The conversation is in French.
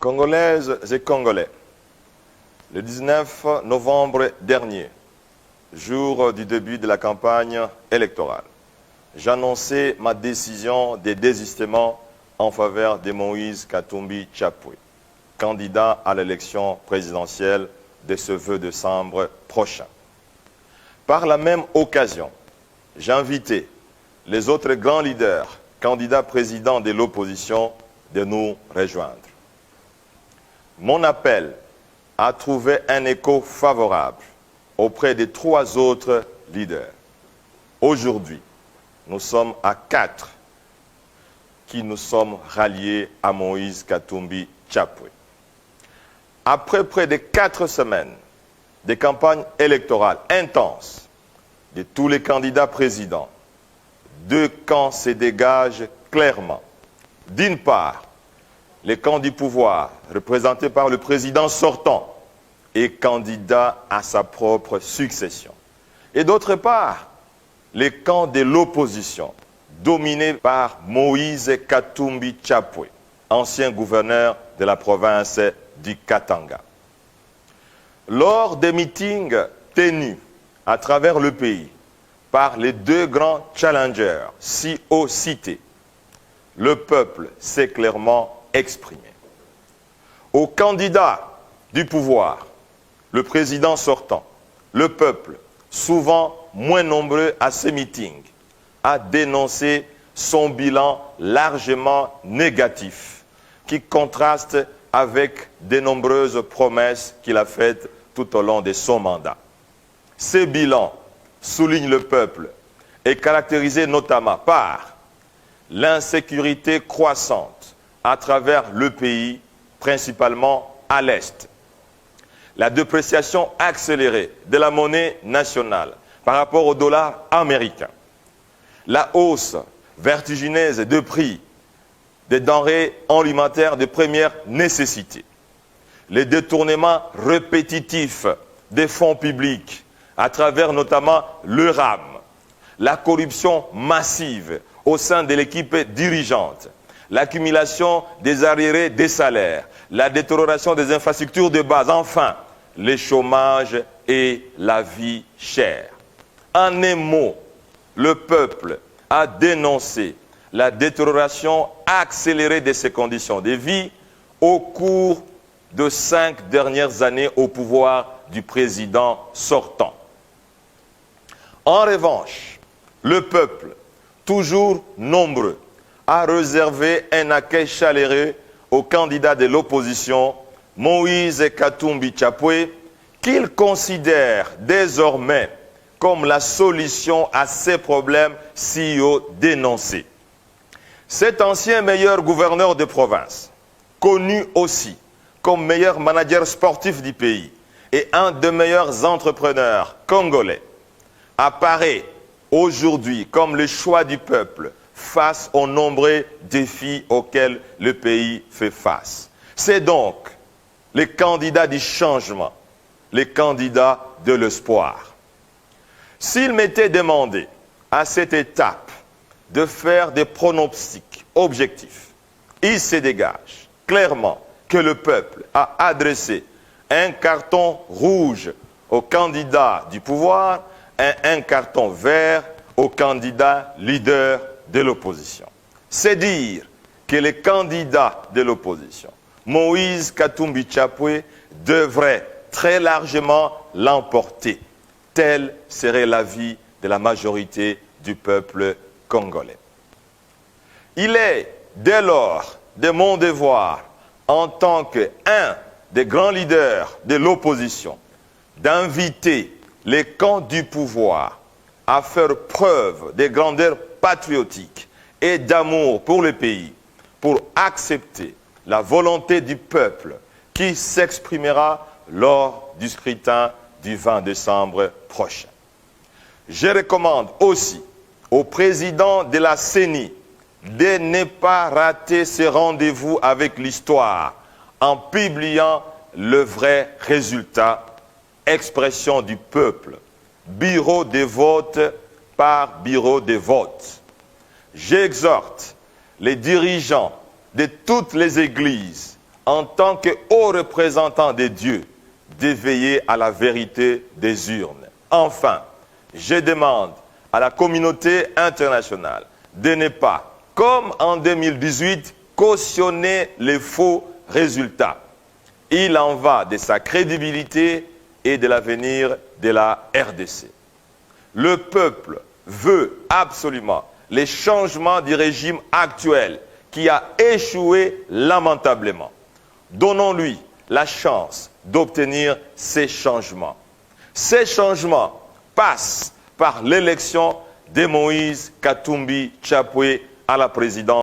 Congolaises et Congolais, le 19 novembre dernier, jour du début de la campagne électorale, j'annonçais ma décision de désistement en faveur de Moïse Katumbi Tchapoué, candidat à l'élection présidentielle de ce 20 décembre prochain. Par la même occasion, j'invitais les autres grands leaders, candidats présidents de l'opposition, de nous rejoindre. Mon appel a trouvé un écho favorable auprès des 3 autres leaders. Aujourd'hui, nous sommes à 4 qui nous sommes ralliés à Moïse Katumbi Tchapoué. Après près de 4 semaines de campagne électorale intense de tous les candidats présidents, 2 camps se dégagent clairement. D'une part, les camps du pouvoir, représentés par le président sortant et candidat à sa propre succession. Et d'autre part, les camps de l'opposition, dominés par Moïse Katumbi Tchapoué, ancien gouverneur de la province du Katanga. Lors des meetings tenus à travers le pays par les 2 grands challengers si haut cités, le peuple s'est clairement exprimé. Aux candidats du pouvoir, le président sortant, le peuple, souvent moins nombreux à ces meetings, a dénoncé son bilan largement négatif, qui contraste avec de nombreuses promesses qu'il a faites tout au long de son mandat. Ce bilan, souligne le peuple, est caractérisé notamment par l'insécurité croissante à travers le pays, principalement à l'Est. La dépréciation accélérée de la monnaie nationale par rapport au dollar américain. La hausse vertigineuse de prix des denrées alimentaires de première nécessité. Les détournements répétitifs des fonds publics à travers notamment le RAM. La corruption massive au sein de l'équipe dirigeante. L'accumulation des arriérés des salaires, la détérioration des infrastructures de base, enfin, le chômage et la vie chère. En un mot, le peuple a dénoncé la détérioration accélérée de ses conditions de vie au cours de 5 dernières années au pouvoir du président sortant. En revanche, le peuple, toujours nombreux, a réservé un accueil chaleureux au candidat de l'opposition, Moïse Katumbi Tchapoué, qu'il considère désormais comme la solution à ces problèmes si haut dénoncés. Cet ancien meilleur gouverneur de province, connu aussi comme meilleur manager sportif du pays et un des meilleurs entrepreneurs congolais, apparaît aujourd'hui comme le choix du peuple face aux nombreux défis auxquels le pays fait face. C'est donc les candidats du changement, les candidats de l'espoir. S'il m'était demandé à cette étape de faire des pronostics objectifs, il se dégage clairement que le peuple a adressé un carton rouge au candidat du pouvoir et un carton vert au candidat leader de l'opposition. C'est dire que les candidats de l'opposition, Moïse Katumbi Tchapoué, devrait très largement l'emporter. Tel serait l'avis de la majorité du peuple congolais. Il est dès lors de mon devoir, en tant qu'un des grands leaders de l'opposition, d'inviter les camps du pouvoir à faire preuve de grandeur patriotique et d'amour pour le pays, pour accepter la volonté du peuple qui s'exprimera lors du scrutin du 20 décembre prochain. Je recommande aussi au président de la CENI de ne pas rater ce rendez-vous avec l'histoire en publiant le vrai résultat, expression du peuple, bureau de vote par bureau de vote. J'exhorte les dirigeants de toutes les églises en tant que haut représentant des dieux, de veiller à la vérité des urnes. Enfin, je demande à la communauté internationale de ne pas, comme en 2018, cautionner les faux résultats. Il en va de sa crédibilité et de l'avenir de la RDC. Le peuple veut absolument les changements du régime actuel qui a échoué lamentablement. Donnons-lui la chance d'obtenir ces changements. Ces changements passent par l'élection de Moïse Katumbi Chapwe à la présidence.